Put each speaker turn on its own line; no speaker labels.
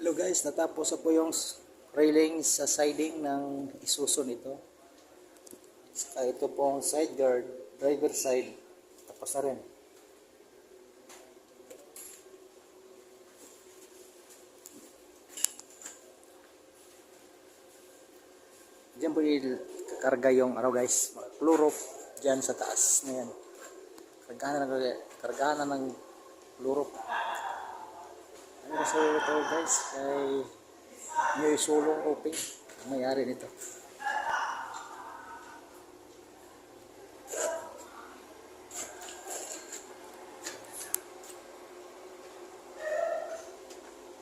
Hello guys, natapos na po yung railing sa siding ng Isuzu nito. Saka ito pong side guard, driver side, tapos na rin. Diyan po kakarga yung guys, fluoro dyan sa taas na yan. Kargahan na ng fluoro. Ano kasi ito guys, kay may sulong open, mayari nito.